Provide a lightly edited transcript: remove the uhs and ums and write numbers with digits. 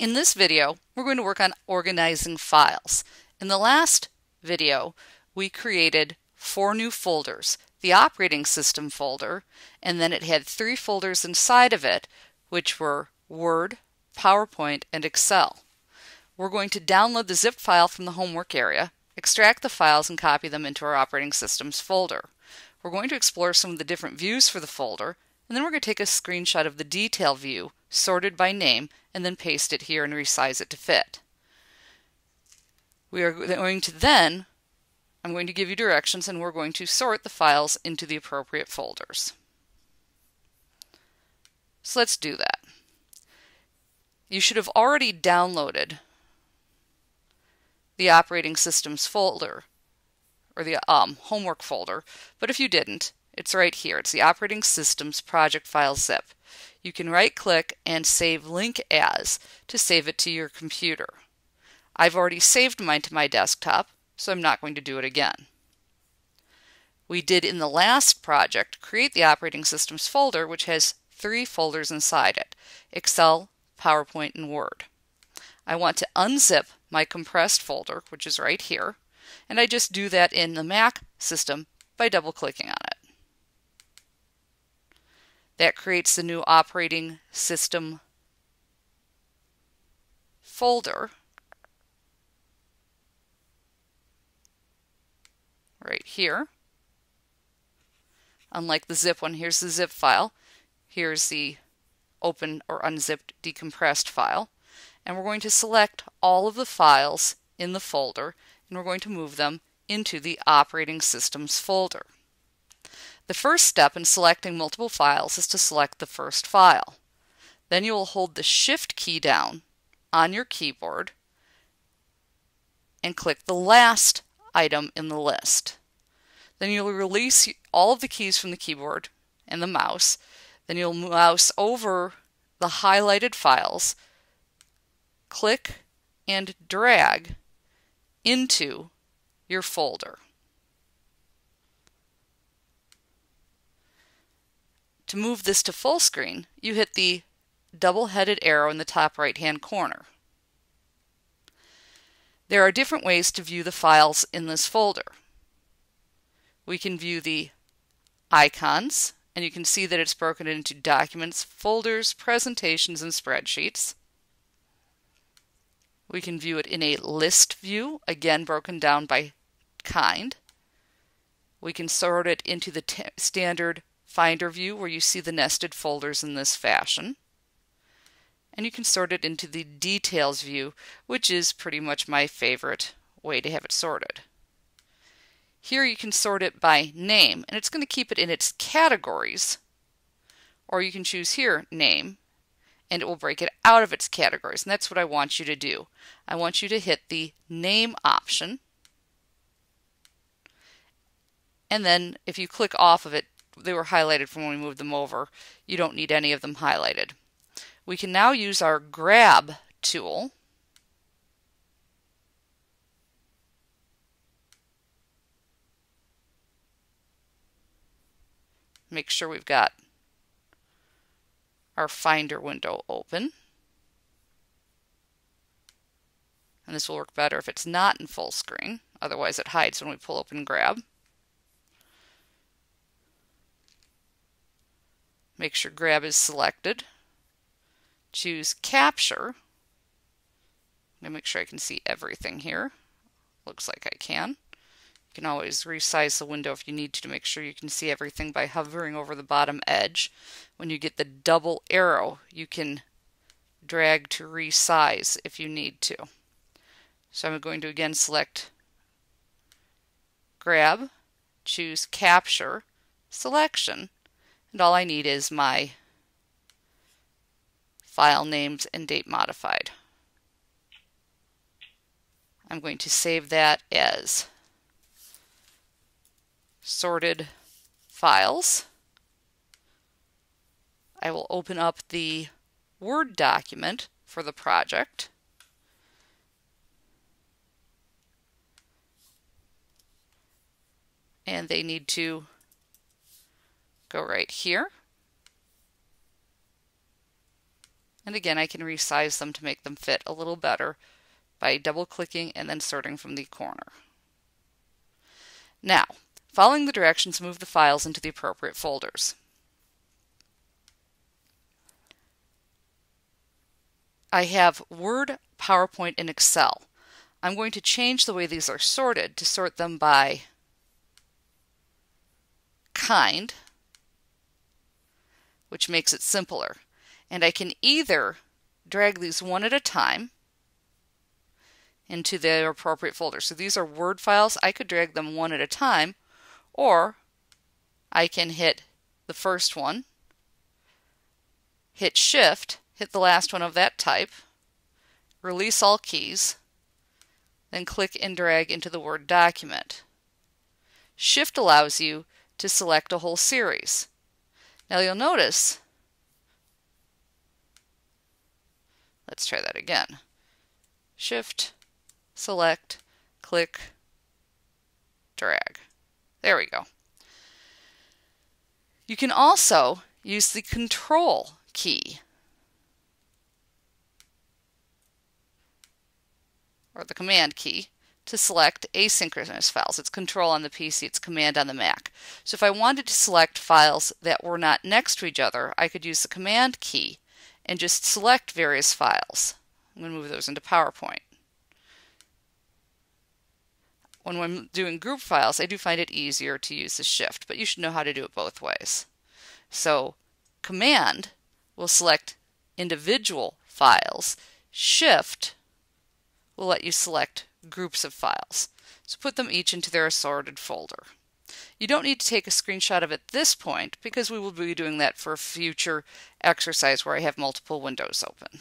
In this video, we're going to work on organizing files. In the last video, we created 4 new folders. The operating system folder, and then it had 3 folders inside of it, which were Word, PowerPoint, and Excel. We're going to download the zip file from the homework area, extract the files, and copy them into our operating systems folder. We're going to explore some of the different views for the folder, and then we're going to take a screenshot of the detail view, sorted by name, and then paste it here and resize it to fit. We are going to then, I'm going to give you directions, and we're going to sort the files into the appropriate folders. So let's do that. You should have already downloaded the operating systems folder, or the homework folder, but if you didn't, it's right here. It's the operating systems project file zip. You can right click and save link as to save it to your computer. I've already saved mine to my desktop, so I'm not going to do it again. We did in the last project create the operating systems folder, which has 3 folders inside it: Excel, PowerPoint, and Word. I want to unzip my compressed folder, which is right here, and I just do that in the Mac system by double-clicking on it. That creates the new operating system folder right here. Unlike the zip one, here's the zip file. Here's the open or unzipped decompressed file. And we're going to select all of the files in the folder, and we're going to move them into the operating systems folder. The first step in selecting multiple files is to select the first file. Then you will hold the Shift key down on your keyboard and click the last item in the list. Then you'll release all of the keys from the keyboard and the mouse. Then you'll mouse over the highlighted files, click and drag into your folder. To move this to full screen, you hit the double-headed arrow in the top right-hand corner. There are different ways to view the files in this folder. We can view the icons, and you can see that it's broken into documents, folders, presentations, and spreadsheets. We can view it in a list view, again broken down by kind. We can sort it into the standard Finder view, where you see the nested folders in this fashion. And you can sort it into the Details view, which is pretty much my favorite way to have it sorted. Here you can sort it by name, and it's going to keep it in its categories. Or you can choose here, Name, and it will break it out of its categories. And that's what I want you to do. I want you to hit the Name option. And then if you click off of it, they were highlighted from when we moved them over. You don't need any of them highlighted. We can now use our Grab tool. Make sure we've got our Finder window open. And this will work better if it's not in full screen. Otherwise it hides when we pull open Grab. Make sure Grab is selected. Choose Capture. I'm going to make sure I can see everything here. Looks like I can. You can always resize the window if you need to make sure you can see everything by hovering over the bottom edge. When you get the double arrow, you can drag to resize if you need to. So I'm going to again select Grab, choose Capture, Selection, and all I need is my file names and date modified. I'm going to save that as sorted files. I will open up the Word document for the project. And they need to go right here. And again, I can resize them to make them fit a little better by double-clicking and then sorting from the corner. Now, following the directions, move the files into the appropriate folders. I have Word, PowerPoint, and Excel. I'm going to change the way these are sorted to sort them by kind, which makes it simpler. And I can either drag these one at a time into their appropriate folder. So these are Word files. I could drag them one at a time, or I can hit the first one, hit Shift, hit the last one of that type, release all keys, then click and drag into the Word document. Shift allows you to select a whole series. Now you'll notice, let's try that again. Shift, select, click, drag. There we go. You can also use the Control key or the Command key to select asynchronous files. It's Control on the PC, it's Command on the Mac. So if I wanted to select files that were not next to each other, I could use the Command key and just select various files. I'm going to move those into PowerPoint. When I'm doing group files, I do find it easier to use the Shift, but you should know how to do it both ways. So Command will select individual files. Shift will let you select groups of files. So put them each into their assorted folder. You don't need to take a screenshot of it at this point because we will be doing that for a future exercise where I have multiple windows open.